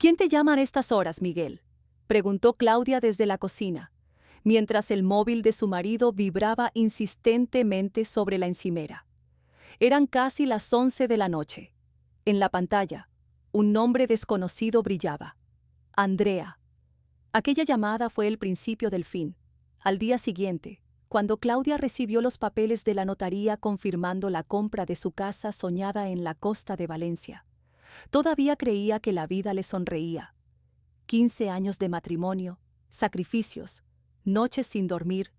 ¿Quién te llama a estas horas, Miguel?, preguntó Claudia desde la cocina, mientras el móvil de su marido vibraba insistentemente sobre la encimera. Eran casi las 11 de la noche. En la pantalla, un nombre desconocido brillaba. Andrea. Aquella llamada fue el principio del fin. Al día siguiente, cuando Claudia recibió los papeles de la notaría confirmando la compra de su casa soñada en la costa de Valencia, todavía creía que la vida le sonreía. 15 años de matrimonio, sacrificios, noches sin dormir,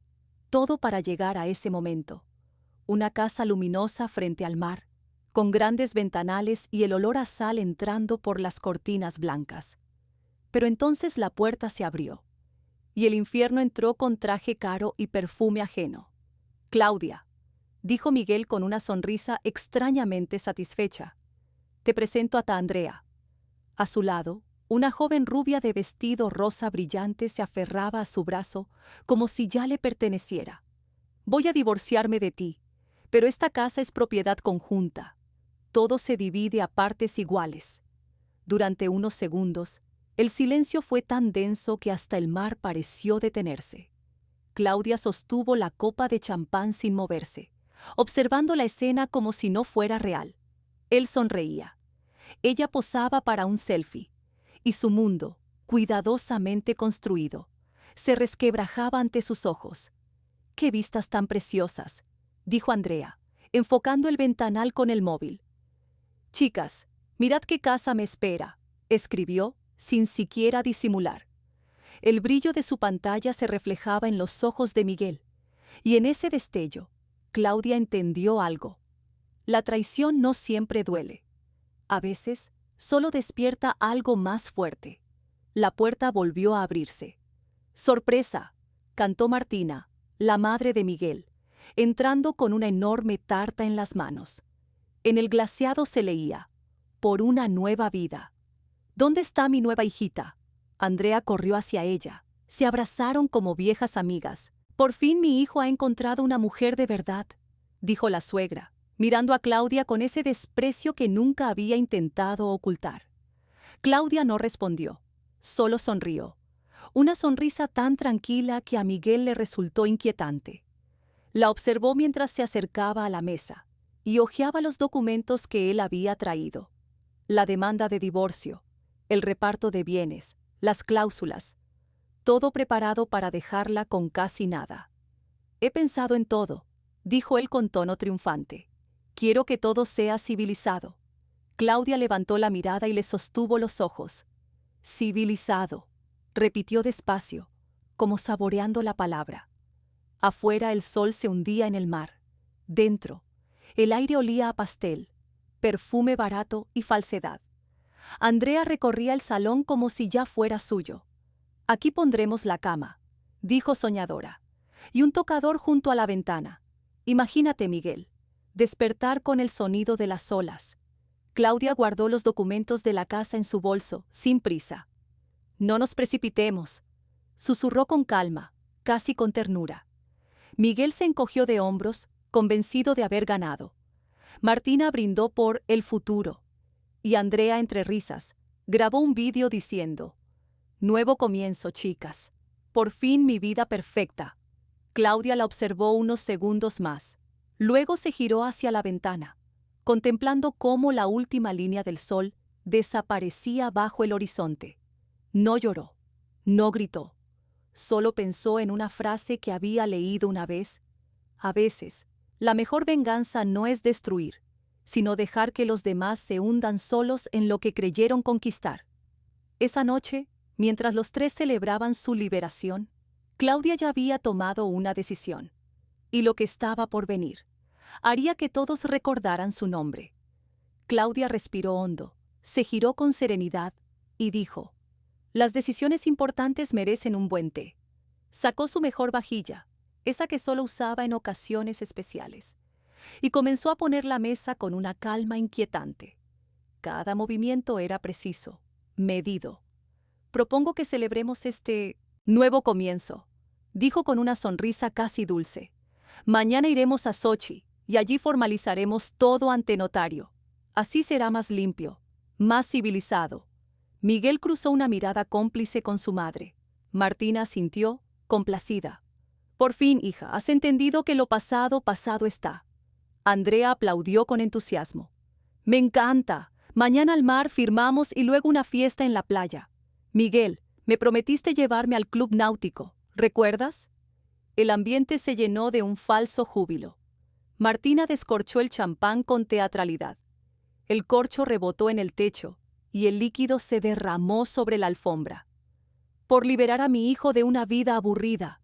todo para llegar a ese momento. Una casa luminosa frente al mar, con grandes ventanales y el olor a sal entrando por las cortinas blancas. Pero entonces la puerta se abrió, y el infierno entró con traje caro y perfume ajeno. «Claudia», dijo Miguel con una sonrisa extrañamente satisfecha, «te presento a ta Andrea». A su lado, una joven rubia de vestido rosa brillante se aferraba a su brazo como si ya le perteneciera. «Voy a divorciarme de ti, pero esta casa es propiedad conjunta. Todo se divide a partes iguales». Durante unos segundos, el silencio fue tan denso que hasta el mar pareció detenerse. Claudia sostuvo la copa de champán sin moverse, observando la escena como si no fuera real. Él sonreía. Ella posaba para un selfie, y su mundo, cuidadosamente construido, se resquebrajaba ante sus ojos. «¡Qué vistas tan preciosas!», dijo Andrea, enfocando el ventanal con el móvil. «Chicas, mirad qué casa me espera», escribió, sin siquiera disimular. El brillo de su pantalla se reflejaba en los ojos de Miguel, y en ese destello, Claudia entendió algo. La traición no siempre duele. A veces, solo despierta algo más fuerte. La puerta volvió a abrirse. «¡Sorpresa!», cantó Martina, la madre de Miguel, entrando con una enorme tarta en las manos. En el glaseado se leía: «Por una nueva vida». «¿Dónde está mi nueva hijita?». Andrea corrió hacia ella. Se abrazaron como viejas amigas. «Por fin mi hijo ha encontrado una mujer de verdad», dijo la suegra, mirando a Claudia con ese desprecio que nunca había intentado ocultar. Claudia no respondió, solo sonrió. Una sonrisa tan tranquila que a Miguel le resultó inquietante. La observó mientras se acercaba a la mesa y hojeaba los documentos que él había traído. La demanda de divorcio, el reparto de bienes, las cláusulas, todo preparado para dejarla con casi nada. «He pensado en todo», dijo él con tono triunfante. «Quiero que todo sea civilizado». Claudia levantó la mirada y le sostuvo los ojos. «Civilizado», repitió despacio, como saboreando la palabra. Afuera el sol se hundía en el mar. Dentro, el aire olía a pastel, perfume barato y falsedad. Andrea recorría el salón como si ya fuera suyo. «Aquí pondremos la cama», dijo soñadora, «y un tocador junto a la ventana. Imagínate, Miguel, despertar con el sonido de las olas». Claudia guardó los documentos de la casa en su bolso, sin prisa. «No nos precipitemos», susurró con calma, casi con ternura. Miguel se encogió de hombros, convencido de haber ganado. Martina brindó por el futuro, y Andrea, entre risas, grabó un vídeo diciendo: «Nuevo comienzo, chicas. Por fin mi vida perfecta». Claudia la observó unos segundos más. Luego se giró hacia la ventana, contemplando cómo la última línea del sol desaparecía bajo el horizonte. No lloró, no gritó. Solo pensó en una frase que había leído una vez: «A veces, la mejor venganza no es destruir, sino dejar que los demás se hundan solos en lo que creyeron conquistar». Esa noche, mientras los tres celebraban su liberación, Claudia ya había tomado una decisión, y lo que estaba por venir haría que todos recordaran su nombre. Claudia respiró hondo, se giró con serenidad y dijo: «Las decisiones importantes merecen un buen té». Sacó su mejor vajilla, esa que solo usaba en ocasiones especiales, y comenzó a poner la mesa con una calma inquietante. Cada movimiento era preciso, medido. «Propongo que celebremos este nuevo comienzo», dijo con una sonrisa casi dulce. «Mañana iremos a Sochi y allí formalizaremos todo ante notario. Así será más limpio, más civilizado». Miguel cruzó una mirada cómplice con su madre. Martina asintió, complacida. Por fin, hija, has entendido que lo pasado, pasado está. Andrea aplaudió con entusiasmo. Me encanta. Mañana al mar, firmamos y luego una fiesta en la playa. Miguel, me prometiste llevarme al club náutico. ¿Recuerdas? El ambiente se llenó de un falso júbilo. Martina descorchó el champán con teatralidad. El corcho rebotó en el techo y el líquido se derramó sobre la alfombra. Por liberar a mi hijo de una vida aburrida,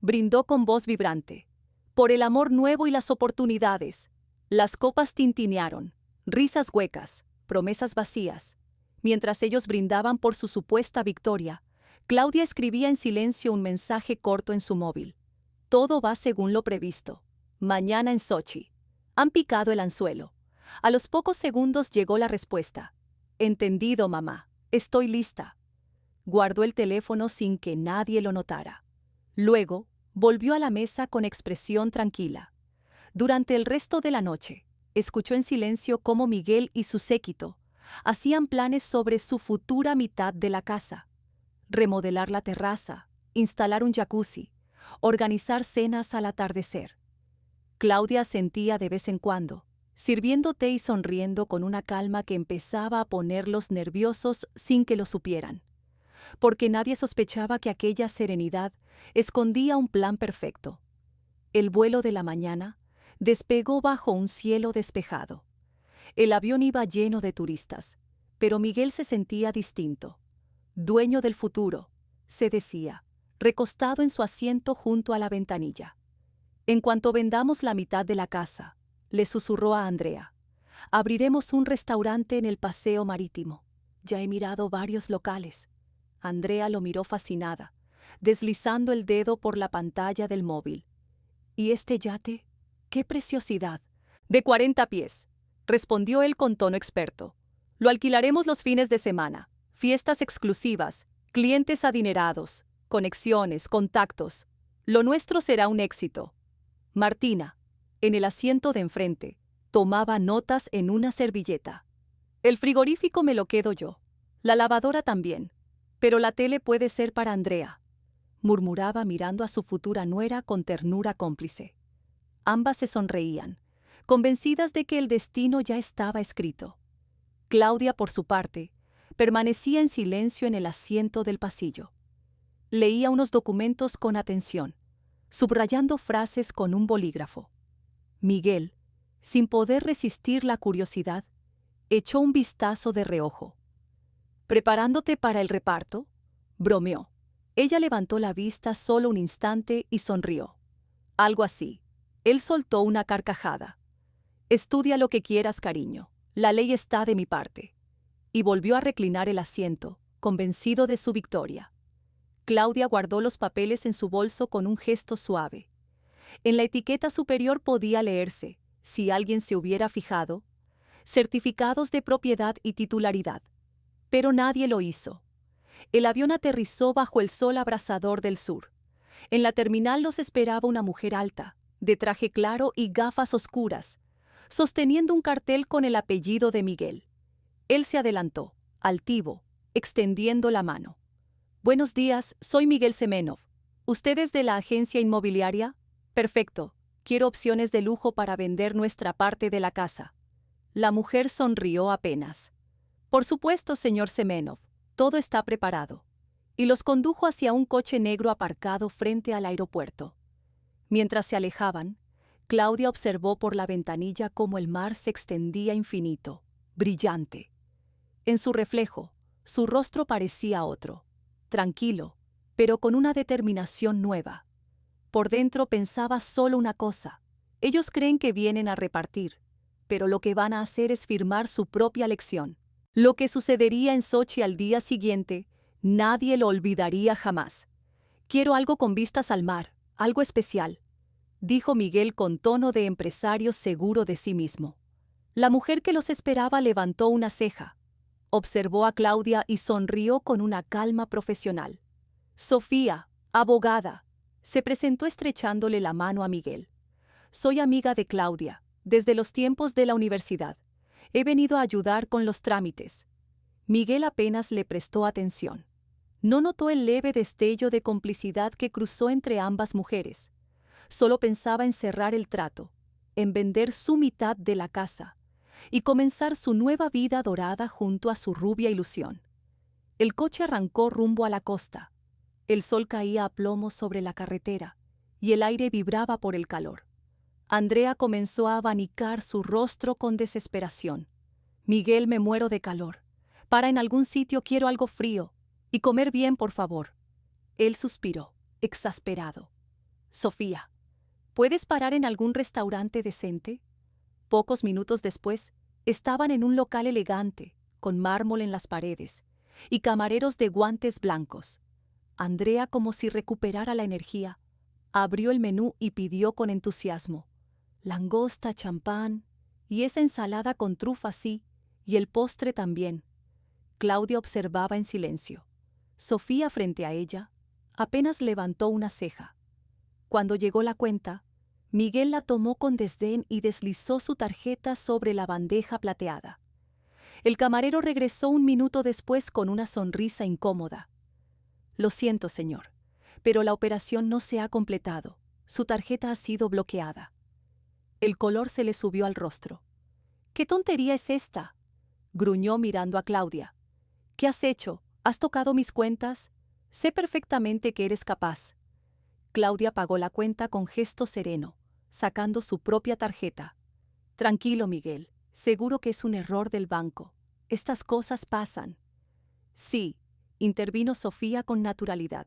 brindó con voz vibrante. Por el amor nuevo y las oportunidades. Las copas tintinearon, risas huecas, promesas vacías. Mientras ellos brindaban por su supuesta victoria, Claudia escribía en silencio un mensaje corto en su móvil. Todo va según lo previsto. Mañana en Sochi. Han picado el anzuelo. A los pocos segundos llegó la respuesta. Entendido, mamá. Estoy lista. Guardó el teléfono sin que nadie lo notara. Luego, volvió a la mesa con expresión tranquila. Durante el resto de la noche, escuchó en silencio cómo Miguel y su séquito hacían planes sobre su futura mitad de la casa. Remodelar la terraza, instalar un jacuzzi, organizar cenas al atardecer. Claudia asentía de vez en cuando, sirviendo té y sonriendo con una calma que empezaba a ponerlos nerviosos sin que lo supieran, porque nadie sospechaba que aquella serenidad escondía un plan perfecto. El vuelo de la mañana despegó bajo un cielo despejado. El avión iba lleno de turistas, pero Miguel se sentía distinto. Dueño del futuro, se decía, recostado en su asiento junto a la ventanilla. En cuanto vendamos la mitad de la casa, le susurró a Andrea, abriremos un restaurante en el paseo marítimo. Ya he mirado varios locales. Andrea lo miró fascinada, deslizando el dedo por la pantalla del móvil. ¿Y este yate? ¡Qué preciosidad! De 40 pies, respondió él con tono experto. Lo alquilaremos los fines de semana. Fiestas exclusivas, clientes adinerados, conexiones, contactos. Lo nuestro será un éxito. Martina, en el asiento de enfrente, tomaba notas en una servilleta. El frigorífico me lo quedo yo. La lavadora también. Pero la tele puede ser para Andrea, murmuraba mirando a su futura nuera con ternura cómplice. Ambas se sonreían, convencidas de que el destino ya estaba escrito. Claudia, por su parte, permanecía en silencio en el asiento del pasillo. Leía unos documentos con atención, subrayando frases con un bolígrafo. Miguel, sin poder resistir la curiosidad, echó un vistazo de reojo. ¿Preparándote para el reparto?, bromeó. Ella levantó la vista solo un instante y sonrió. Algo así. Él soltó una carcajada. Estudia lo que quieras, cariño. La ley está de mi parte. Y volvió a reclinar el asiento, convencido de su victoria. Claudia guardó los papeles en su bolso con un gesto suave. En la etiqueta superior podía leerse, si alguien se hubiera fijado, certificados de propiedad y titularidad. Pero nadie lo hizo. El avión aterrizó bajo el sol abrasador del sur. En la terminal los esperaba una mujer alta, de traje claro y gafas oscuras, sosteniendo un cartel con el apellido de Miguel. Él se adelantó, altivo, extendiendo la mano. Buenos días, soy Miguel Semenov. ¿Usted es de la agencia inmobiliaria? Perfecto. Quiero opciones de lujo para vender nuestra parte de la casa. La mujer sonrió apenas. Por supuesto, señor Semenov. Todo está preparado. Y los condujo hacia un coche negro aparcado frente al aeropuerto. Mientras se alejaban, Claudia observó por la ventanilla cómo el mar se extendía infinito, brillante. En su reflejo, su rostro parecía otro, tranquilo, pero con una determinación nueva. Por dentro pensaba solo una cosa: ellos creen que vienen a repartir, pero lo que van a hacer es firmar su propia lección. Lo que sucedería en Sochi al día siguiente, nadie lo olvidaría jamás. Quiero algo con vistas al mar, algo especial, dijo Miguel con tono de empresario seguro de sí mismo. La mujer que los esperaba levantó una ceja, observó a Claudia y sonrió con una calma profesional. Sofía, abogada, se presentó estrechándole la mano a Miguel. Soy amiga de Claudia, desde los tiempos de la universidad. He venido a ayudar con los trámites. Miguel apenas le prestó atención. No notó el leve destello de complicidad que cruzó entre ambas mujeres. Solo pensaba en cerrar el trato, en vender su mitad de la casa y comenzar su nueva vida dorada junto a su rubia ilusión. El coche arrancó rumbo a la costa. El sol caía a plomo sobre la carretera y el aire vibraba por el calor. Andrea comenzó a abanicar su rostro con desesperación. Miguel, me muero de calor. Para en algún sitio, quiero algo frío. Y comer bien, por favor. Él suspiró, exasperado. Sofía, ¿puedes parar en algún restaurante decente? Pocos minutos después, estaban en un local elegante, con mármol en las paredes, y camareros de guantes blancos. Andrea, como si recuperara la energía, abrió el menú y pidió con entusiasmo: langosta, champán, y esa ensalada con trufa sí, y el postre también. Claudia observaba en silencio. Sofía, frente a ella, apenas levantó una ceja. Cuando llegó la cuenta, Miguel la tomó con desdén y deslizó su tarjeta sobre la bandeja plateada. El camarero regresó un minuto después con una sonrisa incómoda. Lo siento, señor, pero la operación no se ha completado. Su tarjeta ha sido bloqueada. El color se le subió al rostro. ¿Qué tontería es esta?, gruñó mirando a Claudia. ¿Qué has hecho? ¿Has tocado mis cuentas? Sé perfectamente que eres capaz. Claudia pagó la cuenta con gesto sereno, sacando su propia tarjeta. Tranquilo, Miguel. Seguro que es un error del banco. Estas cosas pasan. Sí, intervino Sofía con naturalidad.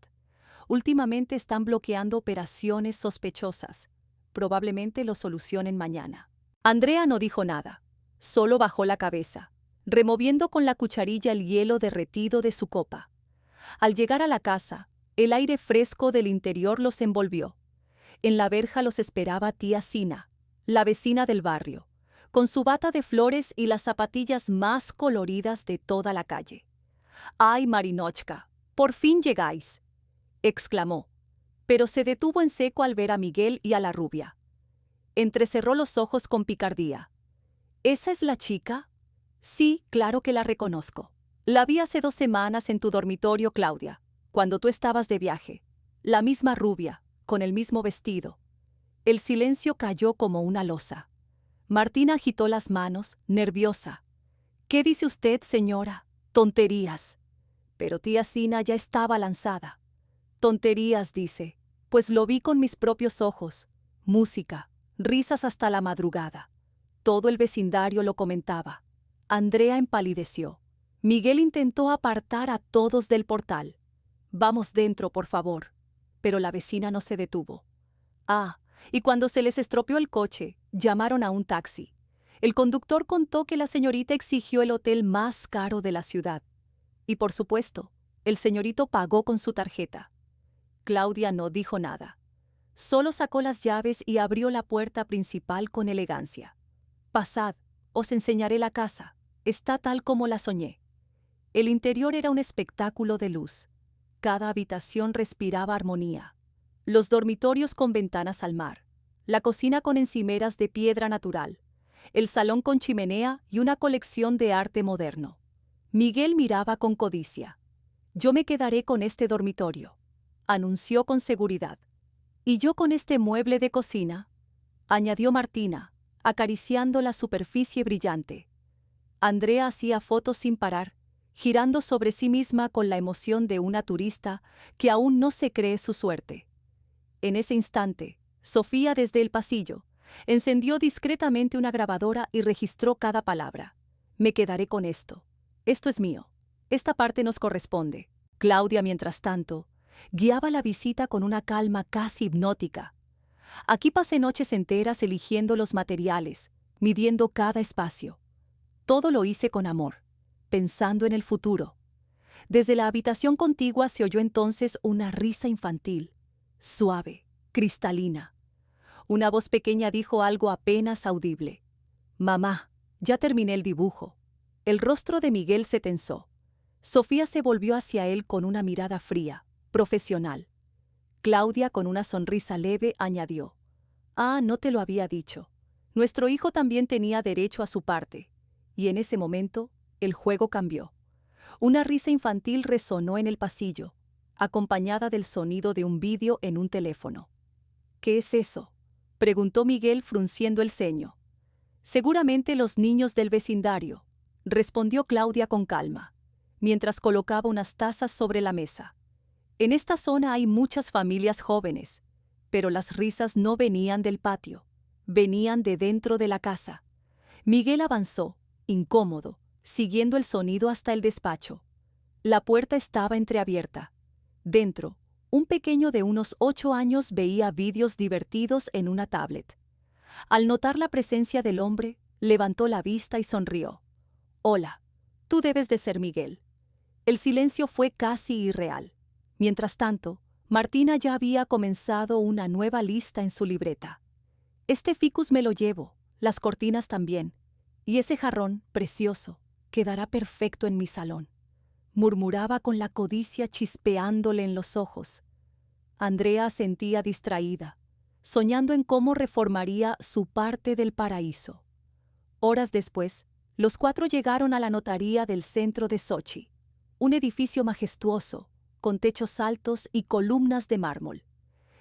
Últimamente están bloqueando operaciones sospechosas. Probablemente lo solucionen mañana. Andrea no dijo nada. Solo bajó la cabeza, removiendo con la cucharilla el hielo derretido de su copa. Al llegar a la casa, el aire fresco del interior los envolvió. En la verja los esperaba tía Sina, la vecina del barrio, con su bata de flores y las zapatillas más coloridas de toda la calle. «¡Ay, Marinochka! ¡Por fin llegáis!», exclamó, pero se detuvo en seco al ver a Miguel y a la rubia. Entrecerró los ojos con picardía. «¿Esa es la chica?» «Sí, claro que la reconozco. La vi hace 2 semanas en tu dormitorio, Claudia, cuando tú estabas de viaje. La misma rubia, con el mismo vestido». El silencio cayó como una losa. Martina agitó las manos, nerviosa. «¿Qué dice usted, señora? Tonterías». Pero tía Sina ya estaba lanzada. «Tonterías», dice, pues lo vi con mis propios ojos. Música, risas hasta la madrugada. Todo el vecindario lo comentaba. Andrea empalideció. Miguel intentó apartar a todos del portal. «Vamos dentro, por favor». Pero la vecina no se detuvo. Y cuando se les estropeó el coche, llamaron a un taxi. El conductor contó que la señorita exigió el hotel más caro de la ciudad. Y por supuesto, el señorito pagó con su tarjeta. Claudia no dijo nada. Solo sacó las llaves y abrió la puerta principal con elegancia. «Pasad, os enseñaré la casa. Está tal como la soñé». El interior era un espectáculo de luz. Cada habitación respiraba armonía. Los dormitorios con ventanas al mar, la cocina con encimeras de piedra natural, el salón con chimenea y una colección de arte moderno. Miguel miraba con codicia. «Yo me quedaré con este dormitorio», anunció con seguridad. «Y yo con este mueble de cocina», añadió Martina, acariciando la superficie brillante. Andrea hacía fotos sin parar, girando sobre sí misma con la emoción de una turista que aún no se cree su suerte. En ese instante, Sofía, desde el pasillo, encendió discretamente una grabadora y registró cada palabra. «Me quedaré con esto. Esto es mío. Esta parte nos corresponde». Claudia, mientras tanto, guiaba la visita con una calma casi hipnótica. «Aquí pasé noches enteras eligiendo los materiales, midiendo cada espacio. Todo lo hice con amor, pensando en el futuro». Desde la habitación contigua se oyó entonces una risa infantil, suave, cristalina. Una voz pequeña dijo algo apenas audible. «Mamá, ya terminé el dibujo». El rostro de Miguel se tensó. Sofía se volvió hacia él con una mirada fría, profesional. Claudia, con una sonrisa leve, añadió: «No te lo había dicho. Nuestro hijo también tenía derecho a su parte». Y en ese momento, el juego cambió. Una risa infantil resonó en el pasillo, acompañada del sonido de un vídeo en un teléfono. ¿Qué es eso?, preguntó Miguel frunciendo el ceño. Seguramente los niños del vecindario, respondió Claudia con calma, mientras colocaba unas tazas sobre la mesa. En esta zona hay muchas familias jóvenes, pero las risas no venían del patio, venían de dentro de la casa. Miguel avanzó, incómodo, siguiendo el sonido hasta el despacho. La puerta estaba entreabierta. Dentro, un pequeño de unos 8 años veía vídeos divertidos en una tablet. Al notar la presencia del hombre, levantó la vista y sonrió. «Hola, tú debes de ser Miguel». El silencio fue casi irreal. Mientras tanto, Martina ya había comenzado una nueva lista en su libreta. «Este ficus me lo llevo, las cortinas también, y ese jarrón, precioso, quedará perfecto en mi salón», murmuraba con la codicia chispeándole en los ojos. Andrea sentía distraída, soñando en cómo reformaría su parte del paraíso. Horas después, los 4 llegaron a la notaría del centro de Sochi, un edificio majestuoso, con techos altos y columnas de mármol.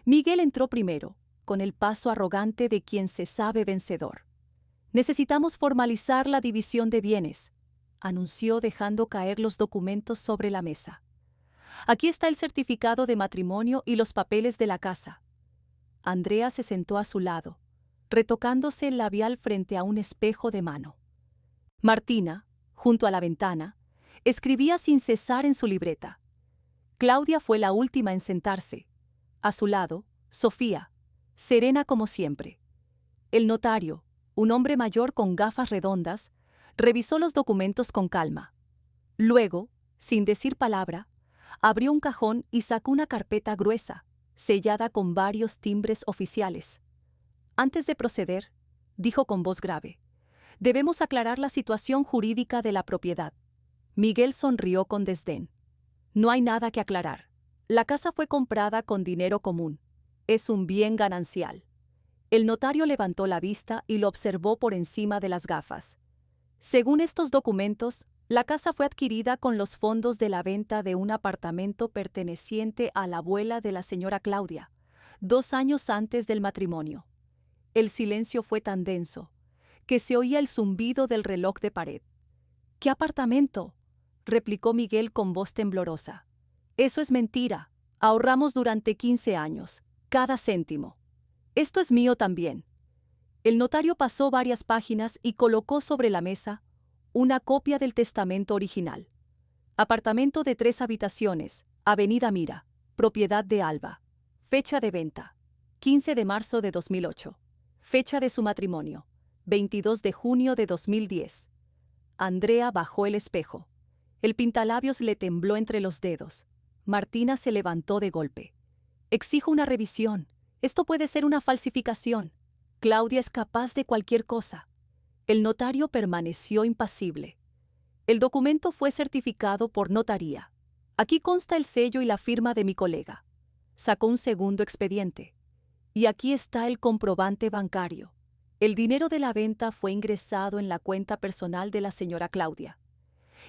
Miguel entró primero, con el paso arrogante de quien se sabe vencedor. «Necesitamos formalizar la división de bienes», anunció dejando caer los documentos sobre la mesa. «Aquí está el certificado de matrimonio y los papeles de la casa». Andrea se sentó a su lado, retocándose el labial frente a un espejo de mano. Martina, junto a la ventana, escribía sin cesar en su libreta. Claudia fue la última en sentarse. A su lado, Sofía, serena como siempre. El notario, un hombre mayor con gafas redondas, revisó los documentos con calma. Luego, sin decir palabra, abrió un cajón y sacó una carpeta gruesa, sellada con varios timbres oficiales. Antes de proceder, dijo con voz grave, «Debemos aclarar la situación jurídica de la propiedad». Miguel sonrió con desdén. «No hay nada que aclarar. La casa fue comprada con dinero común. Es un bien ganancial». El notario levantó la vista y lo observó por encima de las gafas. «Según estos documentos, la casa fue adquirida con los fondos de la venta de un apartamento perteneciente a la abuela de la señora Claudia, 2 años antes del matrimonio». El silencio fue tan denso que se oía el zumbido del reloj de pared. «¿Qué apartamento?», replicó Miguel con voz temblorosa. «Eso es mentira. Ahorramos durante 15 años, cada céntimo. Esto es mío también». El notario pasó varias páginas y colocó sobre la mesa una copia del testamento original. «Apartamento de 3 habitaciones, Avenida Mira, propiedad de Alba. Fecha de venta, 15 de marzo de 2008. Fecha de su matrimonio, 22 de junio de 2010. Andrea bajó el espejo. El pintalabios le tembló entre los dedos. Martina se levantó de golpe. «Exijo una revisión. Esto puede ser una falsificación. Claudia es capaz de cualquier cosa». El notario permaneció impasible. «El documento fue certificado por notaría. Aquí consta el sello y la firma de mi colega». Sacó un segundo expediente. «Y aquí está el comprobante bancario. El dinero de la venta fue ingresado en la cuenta personal de la señora Claudia.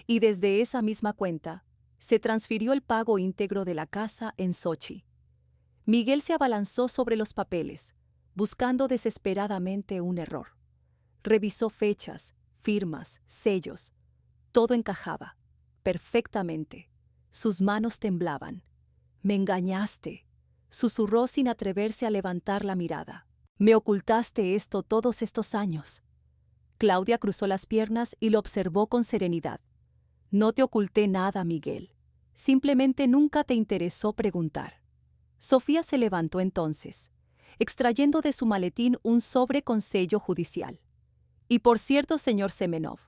Y desde esa misma cuenta se transfirió el pago íntegro de la casa en Sochi». Miguel se abalanzó sobre los papeles, buscando desesperadamente un error. Revisó fechas, firmas, sellos. Todo encajaba, perfectamente. Sus manos temblaban. «Me engañaste», susurró sin atreverse a levantar la mirada. «Me ocultaste esto todos estos años». Claudia cruzó las piernas y lo observó con serenidad. «No te oculté nada, Miguel. Simplemente nunca te interesó preguntar». Sofía se levantó entonces, extrayendo de su maletín un sobre con sello judicial. «Y por cierto, señor Semenov,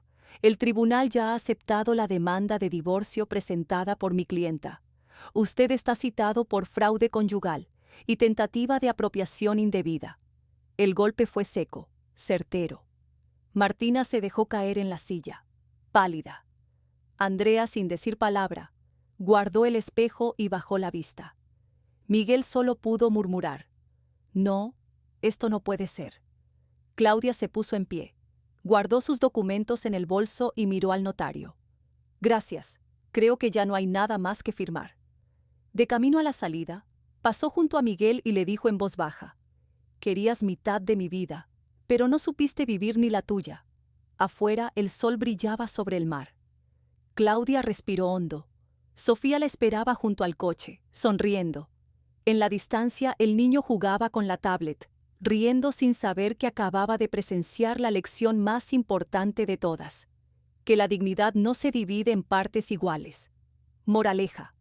el tribunal ya ha aceptado la demanda de divorcio presentada por mi clienta. Usted está citado por fraude conyugal y tentativa de apropiación indebida». El golpe fue seco, certero. Martina se dejó caer en la silla, pálida. Andrea, sin decir palabra, guardó el espejo y bajó la vista. Miguel solo pudo murmurar: «No, esto no puede ser». Claudia se puso en pie, guardó sus documentos en el bolso y miró al notario. «Gracias. Creo que ya no hay nada más que firmar. De camino a la salida, pasó junto a Miguel y le dijo en voz baja: querías mitad de mi vida, pero no supiste vivir ni la tuya. Afuera el sol brillaba sobre el mar. Claudia respiró hondo. Sofía la esperaba junto al coche, sonriendo. En la distancia el niño jugaba con la tablet, riendo sin saber que acababa de presenciar la lección más importante de todas: que la dignidad no se divide en partes iguales. Moraleja: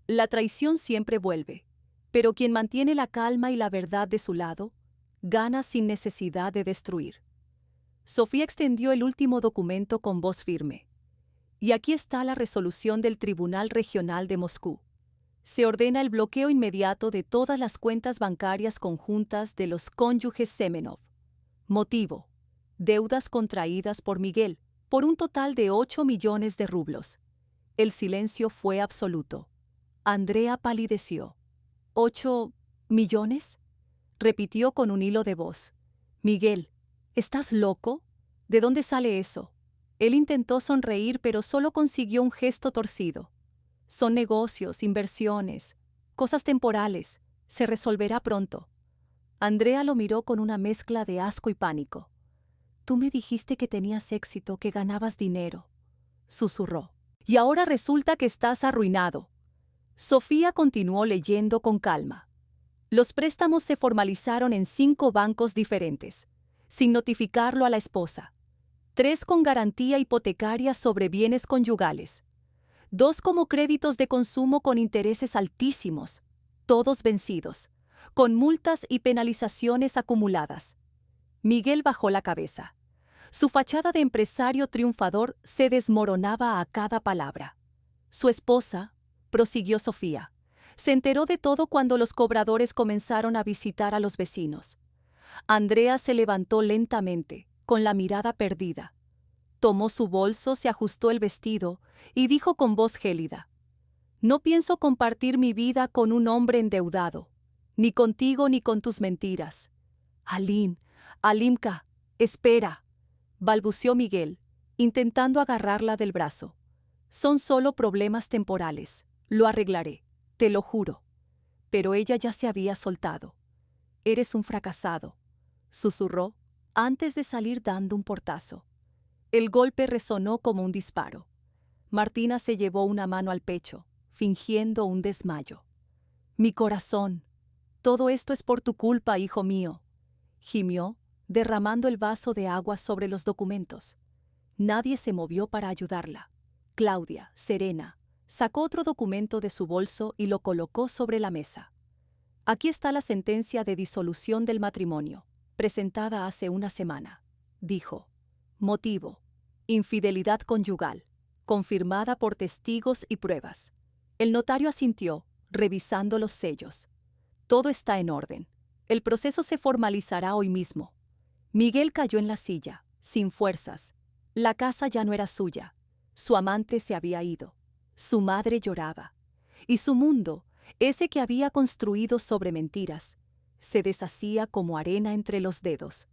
la traición siempre vuelve, pero quien mantiene la calma y la verdad de su lado, gana sin necesidad de destruir. Sofía extendió el último documento con voz firme. Y aquí está la resolución del Tribunal Regional de Moscú. Se ordena el bloqueo inmediato de todas las cuentas bancarias conjuntas de los cónyuges Semenov. Motivo: deudas contraídas por Miguel, por un total de 8 millones de rublos. El silencio fue absoluto. Andrea palideció. ¿8 millones? Repitió con un hilo de voz. Miguel, ¿estás loco? ¿De dónde sale eso? Él intentó sonreír, pero solo consiguió un gesto torcido. Son negocios, inversiones, cosas temporales. Se resolverá pronto. Andrea lo miró con una mezcla de asco y pánico. Tú me dijiste que tenías éxito, que ganabas dinero, susurró. Y ahora resulta que estás arruinado. Sofía continuó leyendo con calma. Los préstamos se formalizaron en 5 bancos diferentes, sin notificarlo a la esposa. 3 con garantía hipotecaria sobre bienes conyugales. 2 como créditos de consumo con intereses altísimos, todos vencidos, con multas y penalizaciones acumuladas. Miguel bajó la cabeza. Su fachada de empresario triunfador se desmoronaba a cada palabra. Su esposa, prosiguió Sofía, se enteró de todo cuando los cobradores comenzaron a visitar a los vecinos. Andrea se levantó lentamente, con la mirada perdida. Tomó su bolso, se ajustó el vestido y dijo con voz gélida: no pienso compartir mi vida con un hombre endeudado, ni contigo ni con tus mentiras. Aline, Alimka, espera, balbuceó Miguel, intentando agarrarla del brazo. Son solo problemas temporales, lo arreglaré, te lo juro. Pero ella ya se había soltado. Eres un fracasado, susurró, antes de salir dando un portazo. El golpe resonó como un disparo. Martina se llevó una mano al pecho, fingiendo un desmayo. Mi corazón, todo esto es por tu culpa, hijo mío, gimió, derramando el vaso de agua sobre los documentos. Nadie se movió para ayudarla. Claudia, serena, sacó otro documento de su bolso y lo colocó sobre la mesa. Aquí está la sentencia de disolución del matrimonio, presentada hace una semana, dijo. Motivo: infidelidad conyugal, confirmada por testigos y pruebas. El notario asintió, revisando los sellos. Todo está en orden. El proceso se formalizará hoy mismo. Miguel cayó en la silla, sin fuerzas. La casa ya no era suya. Su amante se había ido. Su madre lloraba. Y su mundo, ese que había construido sobre mentiras, se deshacía como arena entre los dedos.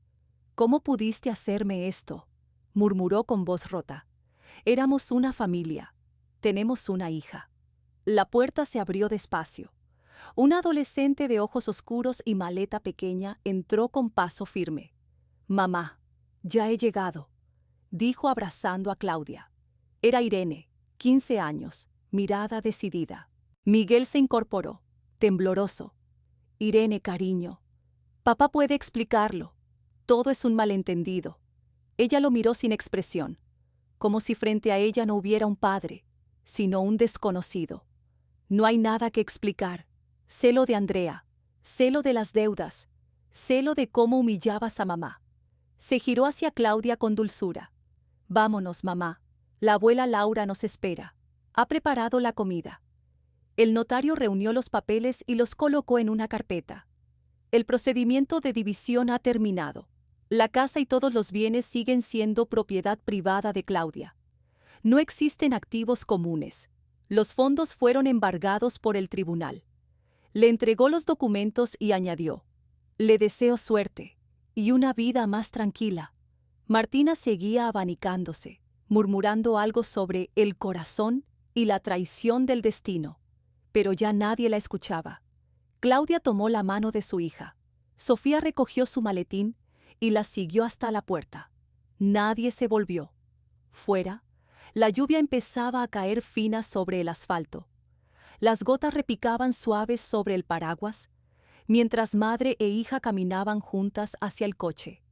¿Cómo pudiste hacerme esto?, murmuró con voz rota. Éramos una familia. Tenemos una hija. La puerta se abrió despacio. Una adolescente de ojos oscuros y maleta pequeña entró con paso firme. Mamá, ya he llegado, dijo abrazando a Claudia. Era Irene, 15 años, mirada decidida. Miguel se incorporó, tembloroso. Irene, cariño. Papá puede explicarlo. Todo es un malentendido. Ella lo miró sin expresión, como si frente a ella no hubiera un padre, sino un desconocido. No hay nada que explicar. Sé lo de Andrea, sé lo de las deudas, sé lo de cómo humillabas a mamá. Se giró hacia Claudia con dulzura. Vámonos, mamá. La abuela Laura nos espera. Ha preparado la comida. El notario reunió los papeles y los colocó en una carpeta. El procedimiento de división ha terminado. La casa y todos los bienes siguen siendo propiedad privada de Claudia. No existen activos comunes. Los fondos fueron embargados por el tribunal. Le entregó los documentos y añadió: le deseo suerte y una vida más tranquila. Martina seguía abanicándose, murmurando algo sobre el corazón y la traición del destino. Pero ya nadie la escuchaba. Claudia tomó la mano de su hija. Sofía recogió su maletín y la siguió hasta la puerta. Nadie se volvió. Fuera, la lluvia empezaba a caer fina sobre el asfalto. Las gotas repicaban suaves sobre el paraguas, mientras madre e hija caminaban juntas hacia el coche.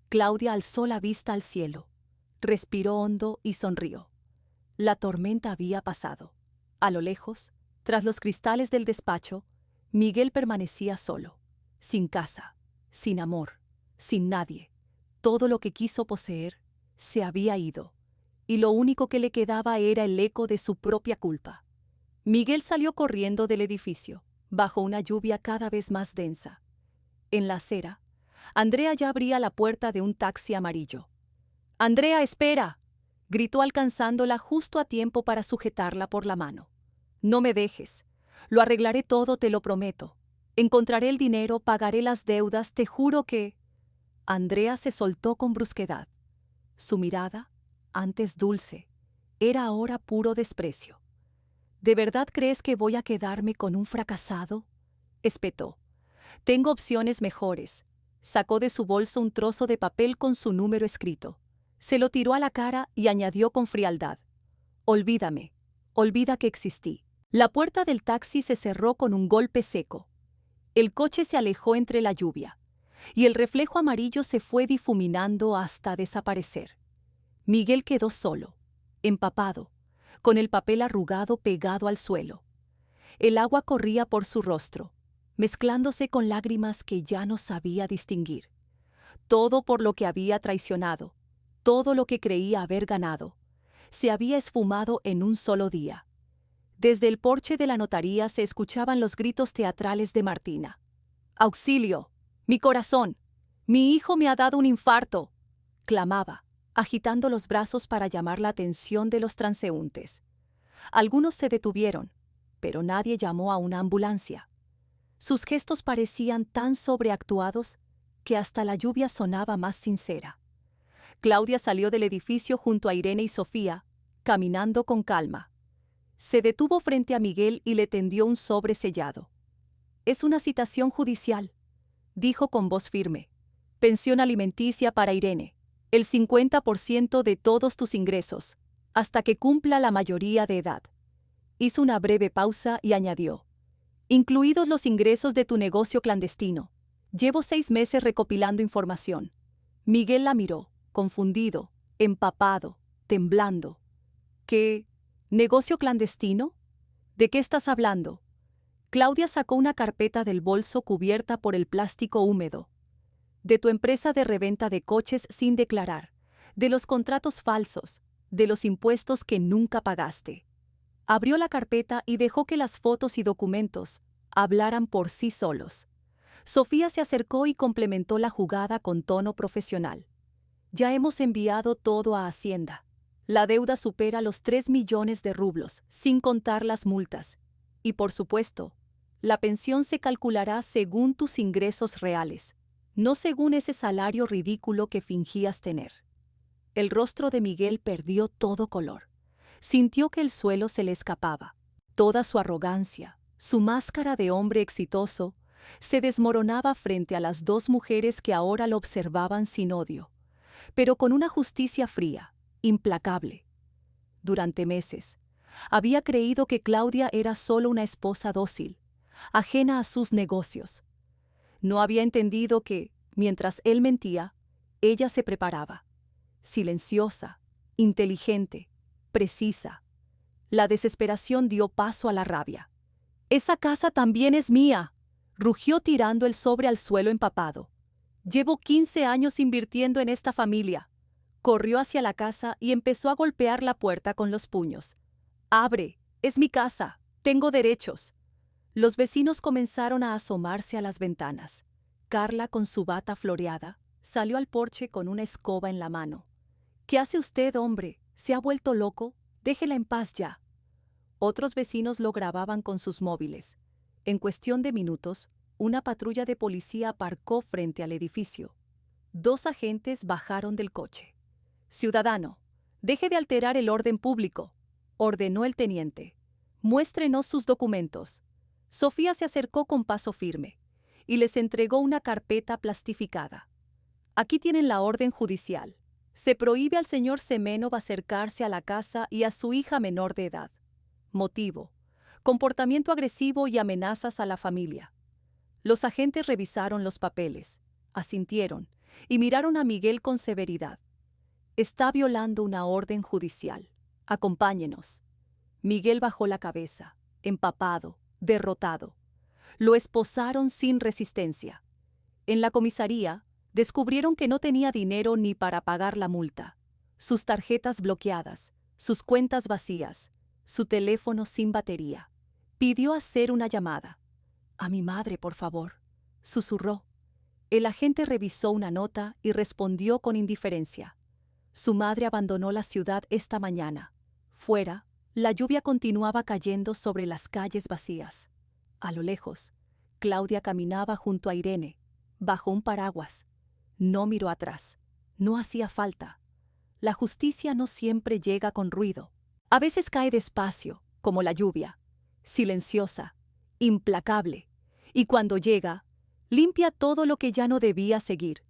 Claudia alzó la vista al cielo, respiró hondo y sonrió. La tormenta había pasado. A lo lejos, tras los cristales del despacho, Miguel permanecía solo, sin casa, sin amor, sin nadie. Todo lo que quiso poseer se había ido, y lo único que le quedaba era el eco de su propia culpa. Miguel salió corriendo del edificio, bajo una lluvia cada vez más densa. En la acera, Andrea ya abría la puerta de un taxi amarillo. «¡Andrea, espera!», gritó alcanzándola justo a tiempo para sujetarla por la mano. «No me dejes. Lo arreglaré todo, te lo prometo. Encontraré el dinero, pagaré las deudas, te juro que...». Andrea se soltó con brusquedad. Su mirada, antes dulce, era ahora puro desprecio. «¿De verdad crees que voy a quedarme con un fracasado?», espetó. «Tengo opciones mejores». Sacó de su bolso un trozo de papel con su número escrito. Se lo tiró a la cara y añadió con frialdad: «Olvídame, olvida que existí». La puerta del taxi se cerró con un golpe seco. El coche se alejó entre la lluvia, y el reflejo amarillo se fue difuminando hasta desaparecer. Miguel quedó solo, empapado, con el papel arrugado pegado al suelo. El agua corría por su rostro, mezclándose con lágrimas que ya no sabía distinguir. Todo por lo que había traicionado, todo lo que creía haber ganado, se había esfumado en un solo día. Desde el porche de la notaría se escuchaban los gritos teatrales de Martina. «¡Auxilio! ¡Mi corazón! ¡Mi hijo me ha dado un infarto!», clamaba, agitando los brazos para llamar la atención de los transeúntes. Algunos se detuvieron, pero nadie llamó a una ambulancia. Sus gestos parecían tan sobreactuados que hasta la lluvia sonaba más sincera. Claudia salió del edificio junto a Irene y Sofía, caminando con calma. Se detuvo frente a Miguel y le tendió un sobre sellado. «Es una citación judicial», dijo con voz firme. «Pensión alimenticia para Irene, el 50% de todos tus ingresos, hasta que cumpla la mayoría de edad». Hizo una breve pausa y añadió: «Incluidos los ingresos de tu negocio clandestino. Llevo 6 meses recopilando información». Miguel la miró, confundido, empapado, temblando. «¿Qué? ¿Negocio clandestino? ¿De qué estás hablando?». Claudia sacó una carpeta del bolso cubierta por el plástico húmedo. «De tu empresa de reventa de coches sin declarar, de los contratos falsos, de los impuestos que nunca pagaste». Abrió la carpeta y dejó que las fotos y documentos hablaran por sí solos. Sofía se acercó y complementó la jugada con tono profesional. «Ya hemos enviado todo a Hacienda. La deuda supera los 3 millones de rublos, sin contar las multas. Y por supuesto, la pensión se calculará según tus ingresos reales, no según ese salario ridículo que fingías tener». El rostro de Miguel perdió todo color. Sintió que el suelo se le escapaba. Toda su arrogancia, su máscara de hombre exitoso, se desmoronaba frente a las 2 mujeres que ahora lo observaban sin odio, pero con una justicia fría, implacable. Durante meses, había creído que Claudia era solo una esposa dócil, ajena a sus negocios. No había entendido que, mientras él mentía, ella se preparaba, silenciosa, inteligente, precisa. La desesperación dio paso a la rabia. «Esa casa también es mía», rugió tirando el sobre al suelo empapado. «Llevo 15 años invirtiendo en esta familia». Corrió hacia la casa y empezó a golpear la puerta con los puños. «Abre, es mi casa, tengo derechos». Los vecinos comenzaron a asomarse a las ventanas. Carla, con su bata floreada, salió al porche con una escoba en la mano. «¿Qué hace usted, hombre? ¿Se ha vuelto loco? Déjela en paz ya». Otros vecinos lo grababan con sus móviles. En cuestión de minutos, una patrulla de policía aparcó frente al edificio. 2 agentes bajaron del coche. «Ciudadano, deje de alterar el orden público». ordenó el teniente. Muéstrenos sus documentos. Sofía se acercó con paso firme y les entregó una carpeta plastificada. Aquí tienen la orden judicial. Se prohíbe al señor Semenov acercarse a la casa y a su hija menor de edad. Motivo: comportamiento agresivo y amenazas a la familia. Los agentes revisaron los papeles, asintieron y miraron a Miguel con severidad. Está violando una orden judicial. Acompáñenos. Miguel bajó la cabeza, empapado, derrotado. Lo esposaron sin resistencia. En la comisaría, descubrieron que no tenía dinero ni para pagar la multa. Sus tarjetas bloqueadas, sus cuentas vacías, su teléfono sin batería. Pidió hacer una llamada. «A mi madre, por favor», susurró. El agente revisó una nota y respondió con indiferencia. Su madre abandonó la ciudad esta mañana. Fuera, la lluvia continuaba cayendo sobre las calles vacías. A lo lejos, Claudia caminaba junto a Irene, bajo un paraguas. No miró atrás. No hacía falta. La justicia no siempre llega con ruido. A veces cae despacio, como la lluvia, silenciosa, implacable, y cuando llega, limpia todo lo que ya no debía seguir.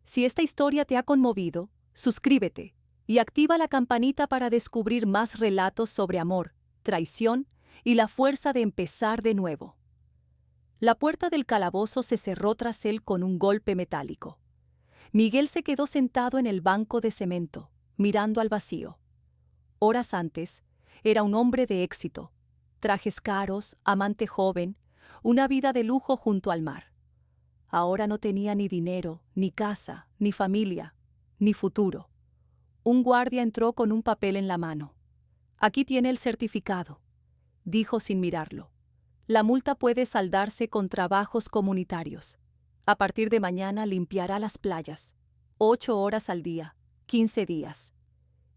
Si esta historia te ha conmovido, suscríbete y activa la campanita para descubrir más relatos sobre amor, traición y la fuerza de empezar de nuevo. La puerta del calabozo se cerró tras él con un golpe metálico. Miguel se quedó sentado en el banco de cemento, mirando al vacío. Horas antes, era un hombre de éxito, trajes caros, amante joven, una vida de lujo junto al mar. Ahora no tenía ni dinero, ni casa, ni familia, ni futuro. Un guardia entró con un papel en la mano. «Aquí tiene el certificado», dijo sin mirarlo. «La multa puede saldarse con trabajos comunitarios. A partir de mañana limpiará las playas. 8 horas al día, 15 días».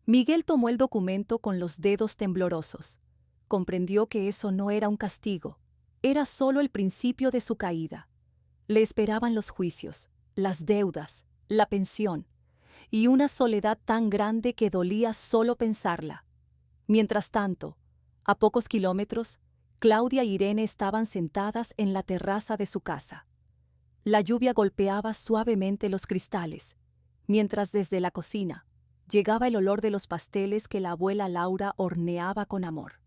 Miguel tomó el documento con los dedos temblorosos. Comprendió que eso no era un castigo, era solo el principio de su caída. Le esperaban los juicios, las deudas, la pensión, y una soledad tan grande que dolía solo pensarla. Mientras tanto, a pocos kilómetros, Claudia e Irene estaban sentadas en la terraza de su casa. La lluvia golpeaba suavemente los cristales, mientras desde la cocina llegaba el olor de los pasteles que la abuela Laura horneaba con amor.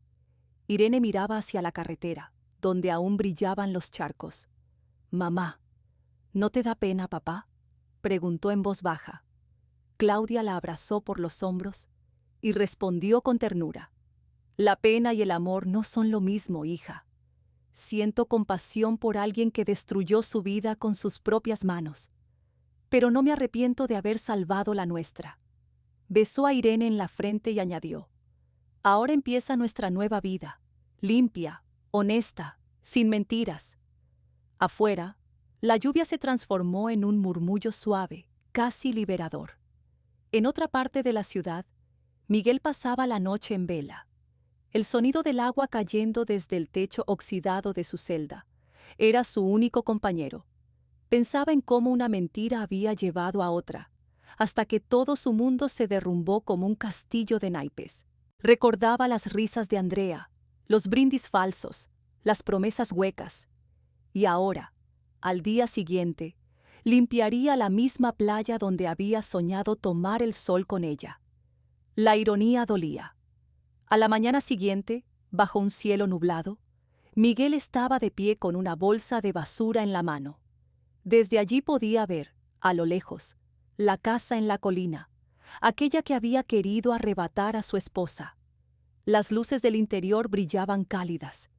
Irene miraba hacia la carretera, donde aún brillaban los charcos. «Mamá, ¿no te da pena, papá?», preguntó en voz baja. Claudia la abrazó por los hombros y respondió con ternura. «La pena y el amor no son lo mismo, hija. Siento compasión por alguien que destruyó su vida con sus propias manos, pero no me arrepiento de haber salvado la nuestra». Besó a Irene en la frente y añadió: «Ahora empieza nuestra nueva vida, limpia, honesta, sin mentiras». Afuera, la lluvia se transformó en un murmullo suave, casi liberador. En otra parte de la ciudad, Miguel pasaba la noche en vela. El sonido del agua cayendo desde el techo oxidado de su celda era su único compañero. Pensaba en cómo una mentira había llevado a otra, hasta que todo su mundo se derrumbó como un castillo de naipes. Recordaba las risas de Andrea, los brindis falsos, las promesas huecas. Y ahora, al día siguiente, limpiaría la misma playa donde había soñado tomar el sol con ella. La ironía dolía. A la mañana siguiente, bajo un cielo nublado, Miguel estaba de pie con una bolsa de basura en la mano. Desde allí podía ver, a lo lejos, la casa en la colina, aquella que había querido arrebatar a su esposa. Las luces del interior brillaban cálidas,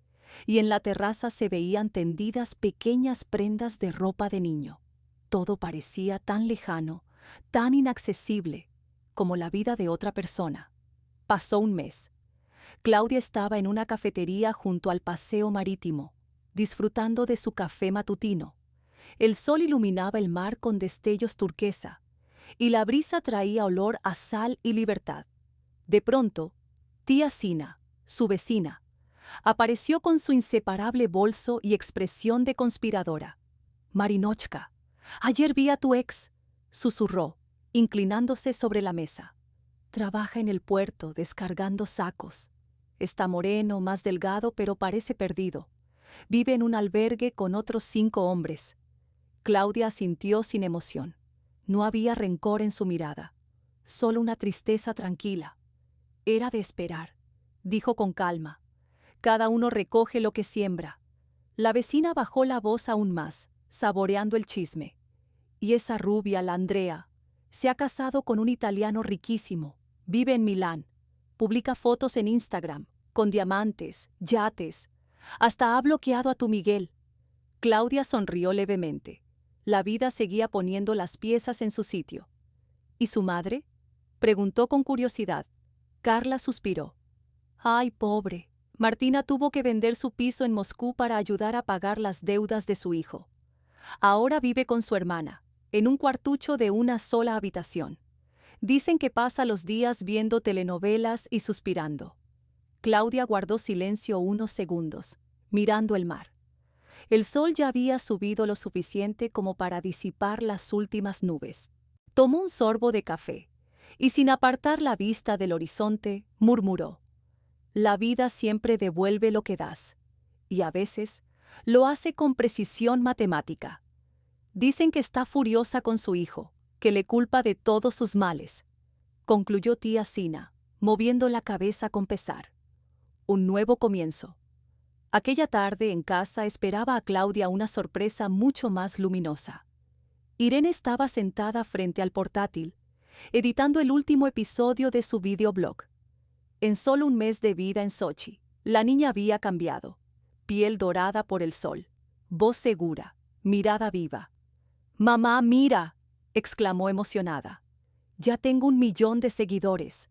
y en la terraza se veían tendidas pequeñas prendas de ropa de niño. Todo parecía tan lejano, tan inaccesible, como la vida de otra persona. Pasó un mes. Claudia estaba en una cafetería junto al paseo marítimo, disfrutando de su café matutino. El sol iluminaba el mar con destellos turquesa, y la brisa traía olor a sal y libertad. De pronto, tía Sina, su vecina, apareció con su inseparable bolso y expresión de conspiradora. «Marinochka, ayer vi a tu ex», susurró, inclinándose sobre la mesa. «Trabaja en el puerto descargando sacos. Está moreno, más delgado, pero parece perdido. Vive en un albergue con otros 5 hombres. Claudia asintió sin emoción. No había rencor en su mirada, solo una tristeza tranquila. Era de esperar, dijo con calma. Cada uno recoge lo que siembra. La vecina bajó la voz aún más, saboreando el chisme. Y esa rubia, la Andrea, se ha casado con un italiano riquísimo. Vive en Milán. Publica fotos en Instagram, con diamantes, yates. Hasta ha bloqueado a tu Miguel. Claudia sonrió levemente. La vida seguía poniendo las piezas en su sitio. ¿Y su madre?, preguntó con curiosidad. Carla suspiró. Ay, pobre. Martina tuvo que vender su piso en Moscú para ayudar a pagar las deudas de su hijo. Ahora vive con su hermana, en un cuartucho de una sola habitación. Dicen que pasa los días viendo telenovelas y suspirando. Claudia guardó silencio unos segundos, mirando el mar. El sol ya había subido lo suficiente como para disipar las últimas nubes. Tomó un sorbo de café y, sin apartar la vista del horizonte, murmuró: La vida siempre devuelve lo que das, y a veces lo hace con precisión matemática. Dicen que está furiosa con su hijo, que le culpa de todos sus males, concluyó tía Sina, moviendo la cabeza con pesar. Un nuevo comienzo. Aquella tarde en casa esperaba a Claudia una sorpresa mucho más luminosa. Irene estaba sentada frente al portátil, editando el último episodio de su videoblog. En solo un mes de vida en Sochi, la niña había cambiado. Piel dorada por el sol, voz segura, mirada viva. «Mamá, mira», exclamó emocionada. «Ya tengo 1.000.000 de seguidores».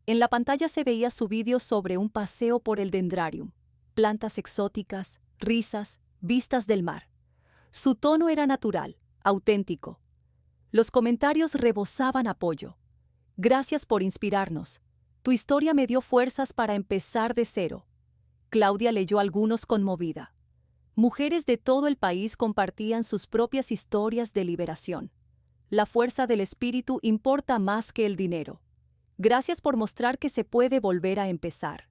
En la pantalla se veía su vídeo sobre un paseo por el Dendrarium. Plantas exóticas, risas, vistas del mar. Su tono era natural, auténtico. Los comentarios rebosaban apoyo. Gracias por inspirarnos. Tu historia me dio fuerzas para empezar de cero. Claudia leyó algunos conmovida. Mujeres de todo el país compartían sus propias historias de liberación. La fuerza del espíritu importa más que el dinero. Gracias por mostrar que se puede volver a empezar.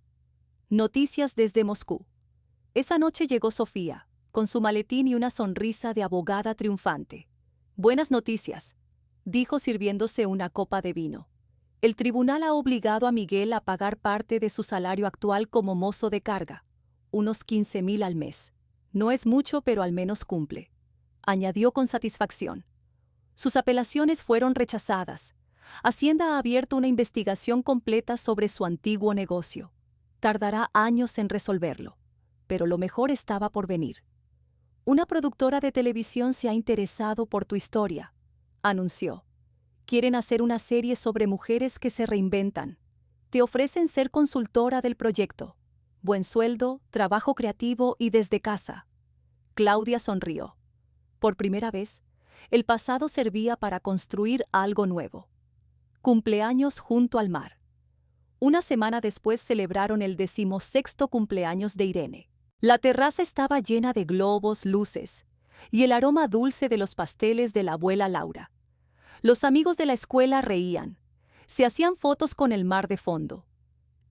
Noticias desde Moscú. Esa noche llegó Sofía, con su maletín y una sonrisa de abogada triunfante. Buenas noticias, dijo sirviéndose una copa de vino. El tribunal ha obligado a Miguel a pagar parte de su salario actual como mozo de carga, unos 15.000 al mes. No es mucho, pero al menos cumple, añadió con satisfacción. Sus apelaciones fueron rechazadas. Hacienda ha abierto una investigación completa sobre su antiguo negocio. Tardará años en resolverlo, pero lo mejor estaba por venir. Una productora de televisión se ha interesado por tu historia, anunció. Quieren hacer una serie sobre mujeres que se reinventan. Te ofrecen ser consultora del proyecto. Buen sueldo, trabajo creativo y desde casa. Claudia sonrió. Por primera vez, el pasado servía para construir algo nuevo. Cumpleaños junto al mar. Una semana después celebraron el 16º cumpleaños de Irene. La terraza estaba llena de globos, luces, y el aroma dulce de los pasteles de la abuela Laura. Los amigos de la escuela reían. Se hacían fotos con el mar de fondo.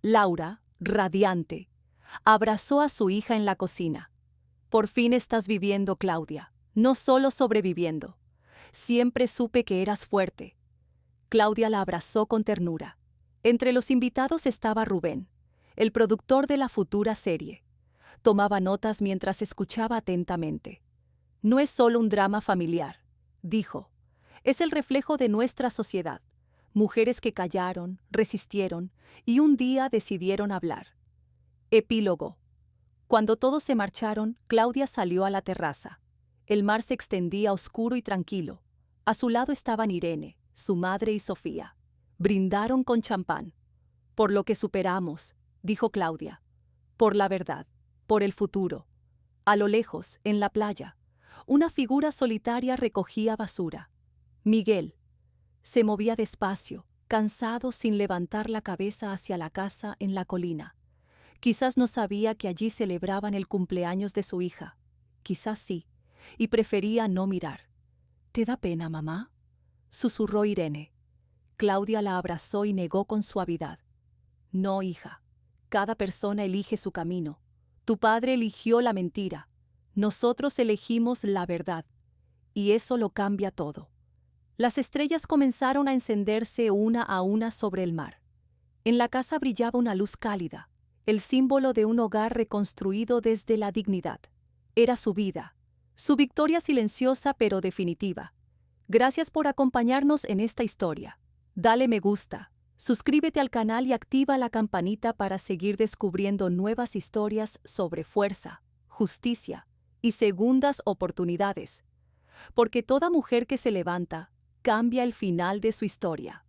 Laura, radiante, abrazó a su hija en la cocina. Por fin estás viviendo, Claudia, no solo sobreviviendo. Siempre supe que eras fuerte. Claudia la abrazó con ternura. Entre los invitados estaba Rubén, el productor de la futura serie. Tomaba notas mientras escuchaba atentamente. No es solo un drama familiar, dijo. Es el reflejo de nuestra sociedad. Mujeres que callaron, resistieron y un día decidieron hablar. Epílogo. Cuando todos se marcharon, Claudia salió a la terraza. El mar se extendía oscuro y tranquilo. A su lado estaban Irene, su madre y Sofía. Brindaron con champán. Por lo que superamos, dijo Claudia. Por la verdad, por el futuro. A lo lejos, en la playa, una figura solitaria recogía basura. Miguel. Se movía despacio, cansado, sin levantar la cabeza hacia la casa en la colina. Quizás no sabía que allí celebraban el cumpleaños de su hija. Quizás sí, y prefería no mirar. ¿Te da pena, mamá?, susurró Irene. Claudia la abrazó y negó con suavidad. No, hija, Cada persona elige su camino. Tu padre eligió la mentira. Nosotros elegimos la verdad. Y eso lo cambia todo. Las estrellas comenzaron a encenderse una a una sobre el mar. En la casa brillaba una luz cálida, el símbolo de un hogar reconstruido desde la dignidad. Era su vida, su victoria silenciosa pero definitiva. Gracias por acompañarnos en esta historia. Dale me gusta, suscríbete al canal y activa la campanita para seguir descubriendo nuevas historias sobre fuerza, justicia y segundas oportunidades. Porque toda mujer que se levanta cambia el final de su historia.